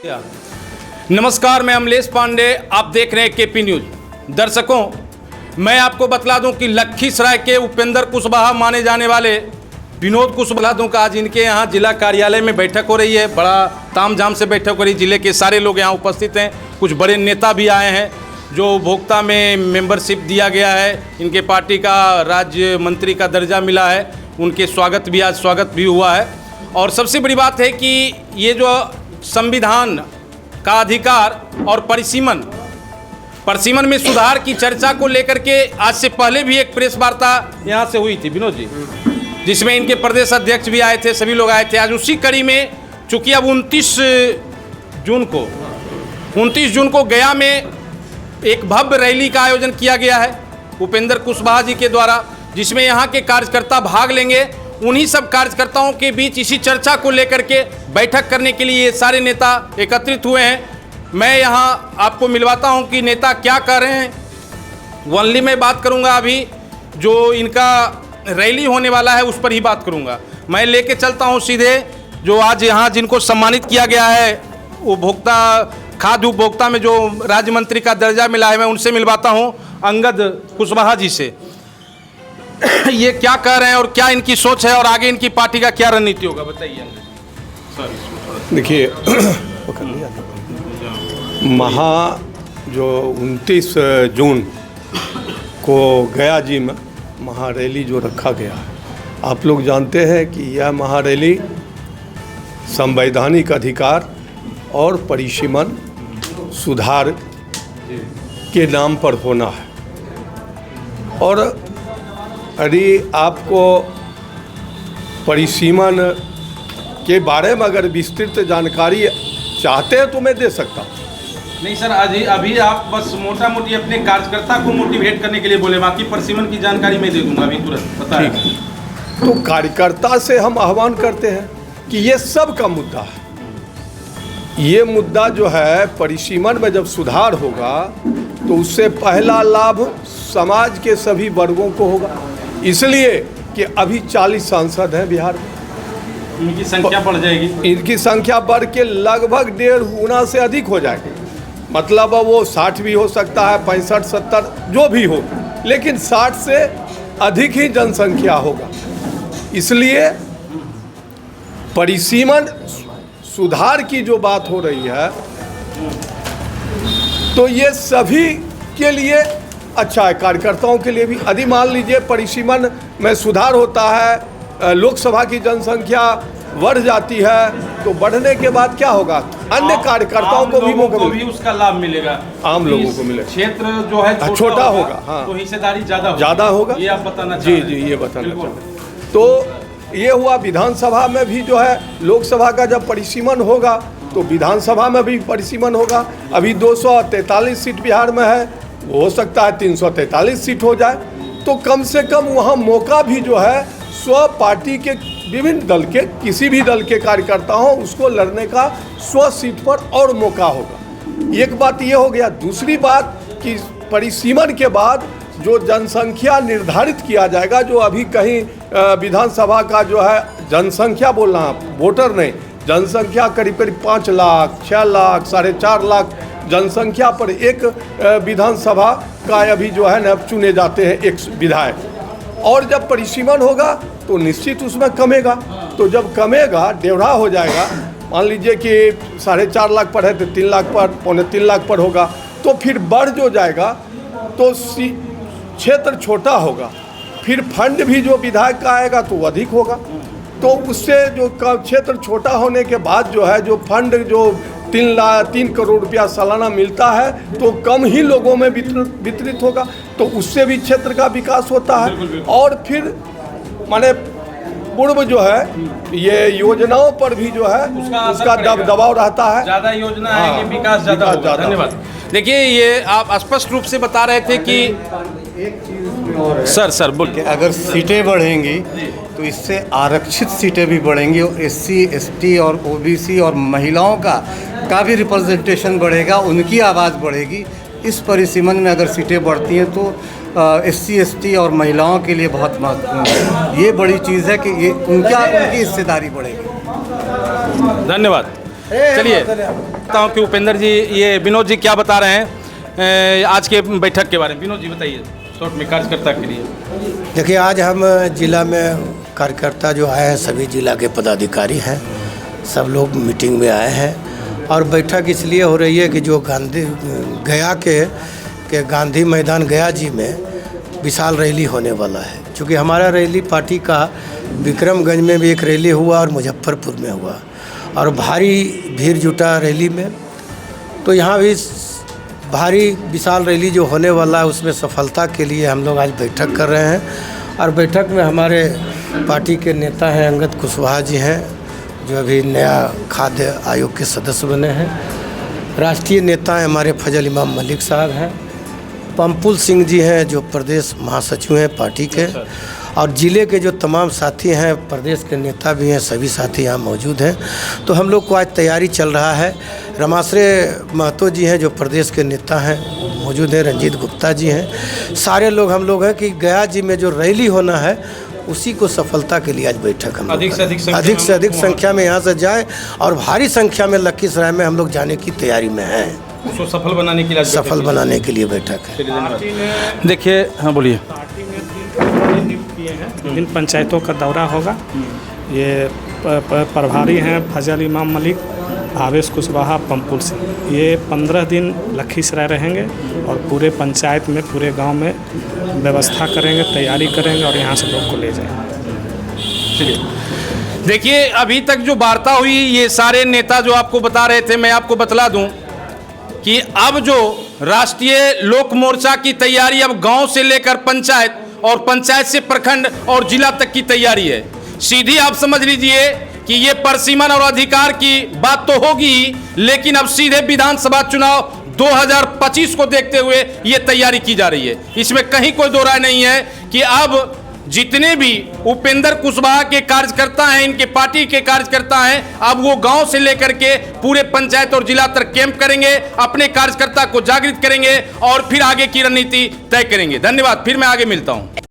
नमस्कार, मैं अमलेश पांडे, आप देख रहे हैं केपी न्यूज। दर्शकों, मैं आपको बतला दूं कि लखीसराय के उपेंद्र कुशवाहा माने जाने वाले विनोद कुशवाहा का आज इनके यहाँ जिला कार्यालय में बैठक हो रही है। बड़ा तामझाम से बैठक हो रही है। जिले के सारे लोग यहाँ उपस्थित हैं। कुछ बड़े नेता भी आए हैं जो उपभोक्ता में मेंबरशिप दिया गया है, इनके पार्टी का राज्य मंत्री का दर्जा मिला है, उनके स्वागत भी हुआ है। और सबसे बड़ी बात है कि ये जो संविधान का अधिकार और परिसीमन में सुधार की चर्चा को लेकर के आज से पहले भी एक प्रेस वार्ता यहाँ से हुई थी विनोद जी, जिसमें इनके प्रदेश अध्यक्ष भी आए थे, सभी लोग आए थे। आज उसी कड़ी में चूँकि अब 29 जून को गया में एक भव्य रैली का आयोजन किया गया है उपेंद्र कुशवाहा जी के द्वारा, जिसमें यहाँ के कार्यकर्ता भाग लेंगे। उन्हीं सब कार्यकर्ताओं के बीच इसी चर्चा को लेकर के बैठक करने के लिए ये सारे नेता एकत्रित हुए हैं। मैं यहाँ आपको मिलवाता हूँ कि नेता क्या कह रहे हैं। ओनली मैं बात करूँगा, अभी जो इनका रैली होने वाला है उस पर ही बात करूँगा। मैं लेके चलता हूँ सीधे जो आज यहाँ जिनको सम्मानित किया गया है खाद्य उपभोक्ता में जो राज्य मंत्री का दर्जा मिला है, मैं उनसे मिलवाता हूँ अंगद कुशवाहा जी से। ये क्या कह रहे हैं और क्या इनकी सोच है और आगे इनकी पार्टी का क्या रणनीति होगा, बताइए। देखिए, जो 29 जून को गया जी में महारैली जो रखा गया है, आप लोग जानते हैं कि यह महारैली संवैधानिक अधिकार और परिसीमन सुधार के नाम पर होना है। और यदि आपको परिसीमन के बारे में अगर विस्तृत जानकारी चाहते हैं तो मैं दे सकता हूँ। नहीं सर, अभी आप बस मोटा मोटी अपने कार्यकर्ता को मोटिवेट करने के लिए बोले, बाकी परिसीमन की जानकारी मैं दे दूंगा अभी तुरंत, पता है। तो कार्यकर्ता से हम आह्वान करते हैं कि ये सब का मुद्दा है। ये मुद्दा जो है परिसीमन में जब सुधार होगा तो उससे पहला लाभ समाज के सभी वर्गों को होगा, इसलिए कि अभी 40 सांसद हैं बिहार में। इनकी संख्या बढ़ जाएगी, इनकी संख्या बढ़ के लगभग 1.5 गुना से अधिक हो जाएगी। मतलब वो 60 भी हो सकता है, 65, 70 जो भी हो, लेकिन 60 से अधिक ही जनसंख्या होगा। इसलिए परिसीमन सुधार की जो बात हो रही है तो ये सभी के लिए अच्छा है, कार्यकर्ताओं के लिए भी। यदि मान लीजिए परिसीमन में सुधार होता है, लोकसभा की जनसंख्या बढ़ जाती है, तो बढ़ने के बाद क्या होगा, अन्य कार्यकर्ताओं को भी उसका लाभ मिलेगा, आम लोगों को मिलेगा। क्षेत्र जो है छोटा होगा, हाँ, तो हिस्सेदारी ज़्यादा होगा। ये आप बताना जी ये बताना चाहते। तो ये हुआ विधानसभा में भी जो है, लोकसभा का जब परिसीमन होगा तो विधानसभा में भी परिसीमन होगा। अभी 243 सीट बिहार में है, हो सकता है 343 सीट हो जाए। तो कम से कम वहाँ मौका भी जो है स्व पार्टी के विभिन्न दल के, किसी भी दल के कार्यकर्ता हो, उसको लड़ने का स्व सीट पर और मौका होगा। एक बात ये हो गया। दूसरी बात कि परिसीमन के बाद जो जनसंख्या निर्धारित किया जाएगा, जो अभी कहीं विधानसभा का जो है जनसंख्या बोलना, वोटर नहीं, जनसंख्या करीब 5 लाख, 6 लाख, 4.5 लाख जनसंख्या पर एक विधानसभा का अभी जो है ना चुने जाते हैं एक विधायक। और जब परिसीमन होगा तो निश्चित उसमें कमेगा। तो जब कमेगा, 1.5 हो जाएगा, मान लीजिए कि 4.5 लाख पर है तो 3 लाख पर, 3.25 लाख पर होगा, तो फिर बढ़ जो जाएगा तो क्षेत्र छोटा होगा, फिर फंड भी जो विधायक का आएगा तो अधिक होगा। तो उससे जो क्षेत्र छोटा होने के बाद जो है, जो फंड जो 3 करोड़ रुपया सालाना मिलता है तो कम ही लोगों में वितरित होगा, तो उससे भी क्षेत्र का विकास होता है। और फिर माने पूर्व जो है ये योजनाओं पर भी जो है उसका दबाव रहता है, ज़्यादा योजना है कि विकास ज़्यादा होगा। धन्यवाद। देखिए, ये आप स्पष्ट रूप से बता रहे थे कि एक चीज़ और सर बोल के, अगर सीटें बढ़ेंगी तो इससे आरक्षित सीटें भी बढ़ेंगी और SC, ST और OBC और महिलाओं का भी रिप्रेजेंटेशन बढ़ेगा, उनकी आवाज़ बढ़ेगी। इस परिसीमन में अगर सीटें बढ़ती हैं तो SC, ST और महिलाओं के लिए बहुत महत्वपूर्ण है। ये बड़ी चीज़ है कि ये उनकी हिस्सेदारी बढ़ेगी। धन्यवाद। चलिए बताता हूँ कि उपेंद्र जी, ये विनोद जी क्या बता रहे हैं आज के बैठक के बारे में। विनोद जी बताइए शॉर्ट में कार्यकर्ता के लिए। देखिए, आज हम जिला में कार्यकर्ता जो आए हैं, सभी जिला के पदाधिकारी हैं, सब लोग मीटिंग में आए हैं। और बैठक इसलिए हो रही है कि जो गया के गांधी मैदान गया जी में विशाल रैली होने वाला है। क्योंकि हमारा रैली पार्टी का विक्रमगंज में भी एक रैली हुआ और मुजफ्फरपुर में हुआ और भारी भीड़ जुटा रैली में। तो यहाँ भी भारी विशाल रैली जो होने वाला है, उसमें सफलता के लिए हम लोग आज बैठक कर रहे हैं। और बैठक में हमारे पार्टी के नेता हैं, अंगद कुशवाहा जी हैं, जो अभी नया खाद्य आयोग के सदस्य बने हैं। राष्ट्रीय नेता हैं हमारे फजल इमाम मलिक साहब हैं। पंपुल सिंह जी हैं, जो प्रदेश महासचिव हैं पार्टी के। और ज़िले के जो तमाम साथी हैं, प्रदेश के नेता भी हैं, सभी साथी यहाँ मौजूद हैं। तो हम लोग को आज तैयारी चल रहा है। रमाश्रे महतो जी हैं, जो प्रदेश के नेता हैं, मौजूद हैं। रंजीत गुप्ता जी हैं। सारे लोग हम लोग हैं कि गया जी में जो रैली होना है, उसी को सफलता के लिए आज बैठक हम अधिक से अधिक संख्या में यहाँ से जाए और भारी संख्या में लखीसराय में हम लोग जाने की तैयारी में हैं। उसको सफल बनाने के लिए बैठक है। देखिए, हाँ बोलिए। विभिन्न पंचायतों का दौरा होगा। ये प्रभारी हैं फजल इमाम मलिक, भावेश कुशवाहा, पंपुल सिंह। ये 15 दिन लखीसराय रहेंगे और पूरे पंचायत में, पूरे गांव में व्यवस्था करेंगे, तैयारी करेंगे और यहाँ से लोग को ले जाएंगे। देखिए, अभी तक जो वार्ता हुई, ये सारे नेता जो आपको बता रहे थे, मैं आपको बतला दूं कि अब जो राष्ट्रीय लोक मोर्चा की तैयारी अब गांव से लेकर पंचायत और पंचायत से प्रखंड और जिला तक की तैयारी है। सीधी आप समझ लीजिए कि ये परसीमन और अधिकार की बात तो होगी, लेकिन अब सीधे विधानसभा चुनाव 2025 को देखते हुए ये तैयारी की जा रही है। इसमें कहीं कोई दो राय नहीं है कि अब जितने भी उपेंद्र कुशवाहा के कार्यकर्ता हैं, इनके पार्टी के कार्यकर्ता हैं, अब वो गांव से लेकर के पूरे पंचायत और जिला तक कैंप करेंगे, अपने कार्यकर्ता को जागृत करेंगे और फिर आगे की रणनीति तय करेंगे। धन्यवाद, फिर मैं आगे मिलता हूं।